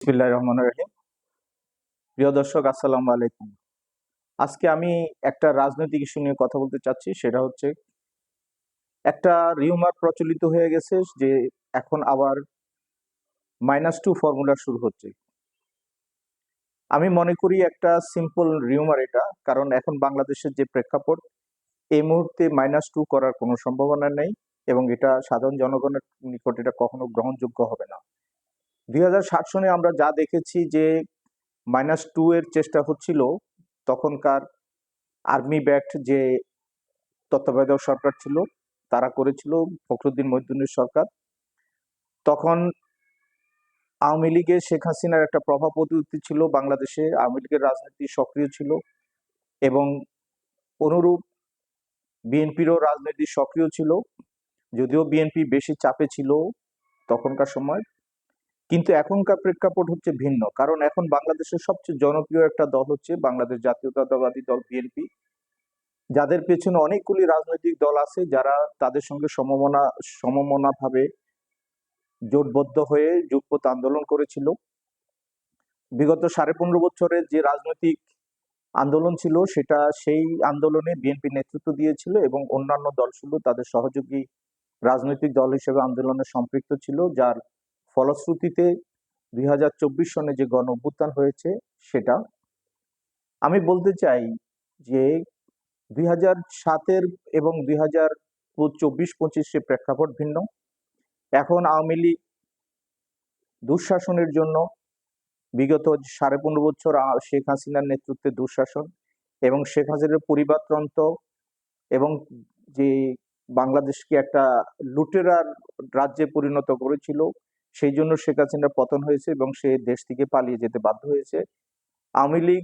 বিসমিল্লাহির রহমানির রহিম। প্রিয় দর্শক, আসসালামু আলাইকুম। আজকে আমি একটা রাজনৈতিক ইস্যু নিয়ে কথা বলতে চাচ্ছি। সেটা হচ্ছে, একটা রিউমার প্রচলিত হয়ে গেছে যে এখন আবার -2 ফর্মুলা শুরু হচ্ছে। আমি মনে করি একটা সিম্পল রিউমার এটা, কারণ এখন বাংলাদেশের যে প্রেক্ষাপট, এই মুহূর্তে -2 করার কোনো সম্ভাবনা নেই এবং এটা সাধারণ জনগণের নিকট এটা কখনো গ্রহণযোগ্য হবে না। 2060 সনে আমরা যা দেখেছি যে -2 এর চেষ্টা হচ্ছিল, তখনকার আর্মি ব্যাকড যে তত্ত্বাবধায়ক সরকার ছিল তারা করেছিল, ফখরুদ্দিন মহিউদ্দিনের সরকার। তখন আওয়ামী লীগে শেখ হাসিনার একটা প্রভাব প্রতিপত্তি ছিল বাংলাদেশে, আওয়ামী লীগের রাজনীতি সক্রিয় ছিল এবং অনুরূপ বিএনপিরও রাজনীতি সক্রিয় ছিল, যদিও বিএনপি বেশি চাপে ছিল তখনকার সময়। কিন্তু এখনকার প্রেক্ষাপট হচ্ছে ভিন্ন, কারণ এখন বাংলাদেশের সবচেয়ে জনপ্রিয় একটা দল হচ্ছে বাংলাদেশ জাতীয়তাবাদী দল বিএনপি, যাদের পেছনে অনেকগুলি রাজনৈতিক দল আছে যারা তাদের সঙ্গে সমমনাভাবে জোটবদ্ধ হয়ে যুগপৎ আন্দোলন করেছিল। বিগত 15.5 বছরের যে রাজনৈতিক আন্দোলন ছিল, সেটা সেই আন্দোলনে বিএনপি নেতৃত্ব দিয়েছিল এবং অন্যান্য দলগুলো তাদের সহযোগী রাজনৈতিক দল হিসেবে আন্দোলনে সম্পৃক্ত ছিল, যার ফলশ্রুতিতে 2024 সনে যে গণ অভ্যুত্থান হয়েছে সেটা। আমি বলতে চাই যে 2007-এর এবং 2024-25 প্রেক্ষাপট ভিন্ন। এখন আওয়ামী লীগ দুঃশাসনের জন্য বিগত 15.5 বছর শেখ হাসিনার নেতৃত্বে দুঃশাসন এবং শেখ হাসিনার পরিবারতন্ত্র এবং যে বাংলাদেশকে একটা লুটেরার রাজ্যে পরিণত করেছিল, সেই জন্য শেখ হাসিনার পতন হয়েছে এবং সে দেশ থেকে পালিয়ে যেতে বাধ্য হয়েছে। আওয়ামী লীগ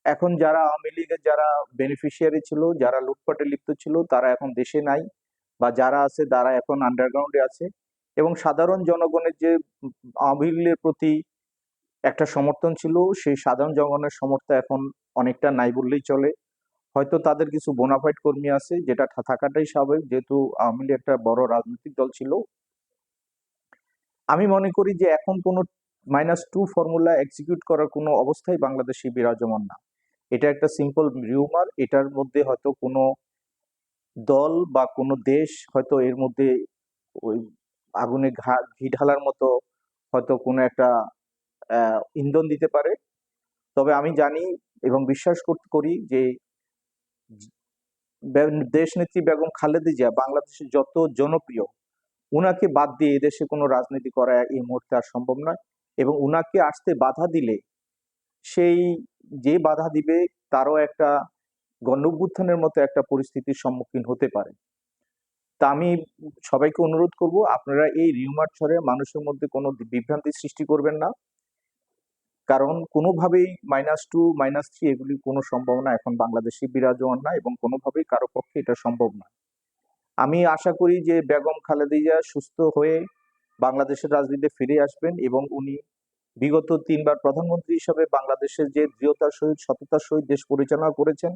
এখন যারা আওয়ামী লীগের যারা বেনিফিশিয়ারি ছিল, যারা লুটপাটে লিপ্ত ছিল, তারা এখন দেশে নাই, বা যারা আছে তারা এখন আন্ডারগ্রাউন্ডে আছে এবং সাধারণ জনগণের যে আওয়ামী লীগের প্রতি একটা সমর্থন ছিল, সেই সাধারণ জনগণের সমর্থন এখন অনেকটা নাই বললেই চলে। হয়তো তাদের কিছু বোনাফাইড কর্মী আছে, যেটা থাকাটাই স্বাভাবিক, যেহেতু আওয়ামী লীগ একটা বড় রাজনৈতিক দল ছিল। আমি মনে করি যে এখন কোনো -2 ফর্মুলা এক্সিকিউট করার কোনো অবস্থাই বাংলাদেশে বিরাজমান না। এটা একটা সিম্পল রিউমার। এটার মধ্যে হয়তো কোনো দল বা কোনো দেশ হয়তো এর মধ্যে ওই আগুনে ঘি ঢালার মতো হয়তো কোনো একটা ইন্ধন দিতে পারে। তবে আমি জানি এবং বিশ্বাস করি যে দেশনেত্রী বেগম খালেদা জিয়া বাংলাদেশের যত জনপ্রিয়, উনাকে বাদ দিয়ে এদেশে কোনো রাজনীতি করা এই মুহূর্তে আর সম্ভব নয় এবং উনাকে আসতে বাধা দিলে সেই যে বাধা দিবে তারও একটা গণঅভ্যুত্থানের মতো একটা পরিস্থিতির সম্মুখীন হতে পারে। তা আমি সবাইকে অনুরোধ করব, আপনারা এই রিউমার ছড়ে মানুষের মধ্যে কোনো বিভ্রান্তি সৃষ্টি করবেন না, কারণ কোনোভাবেই -2 -3 এগুলির কোনো সম্ভাবনা এখন বাংলাদেশে বিরাজমান না এবং কোনোভাবেই কারো পক্ষে এটা সম্ভব না। আমি আশা করি যে বেগম খালেদা জিয়া সুস্থ হয়ে বাংলাদেশের রাজনীতিতে ফিরে আসবেন এবং উনি বিগত 3বার প্রধানমন্ত্রী হিসাবে বাংলাদেশের যে দৃঢ়তার সহিত সততার সহিত দেশ পরিচালনা করেছেন,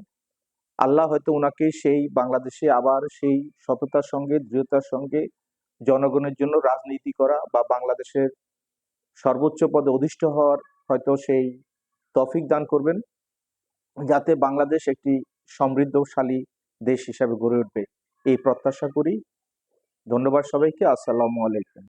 আল্লাহ হয়তো উনাকে সেই বাংলাদেশে আবার সেই সততার সঙ্গে দৃঢ়তার সঙ্গে জনগণের জন্য রাজনীতি করা বা বাংলাদেশের সর্বোচ্চ পদে অধিষ্ঠ হওয়ার হয়তো সেই তৌফিক দান করবেন, যাতে বাংলাদেশ একটি সমৃদ্ধশালী দেশ হিসাবে গড়ে উঠবে, এই প্রত্যাশা করি। ধন্যবাদ সবাইকে। আসসালামু আলাইকুম।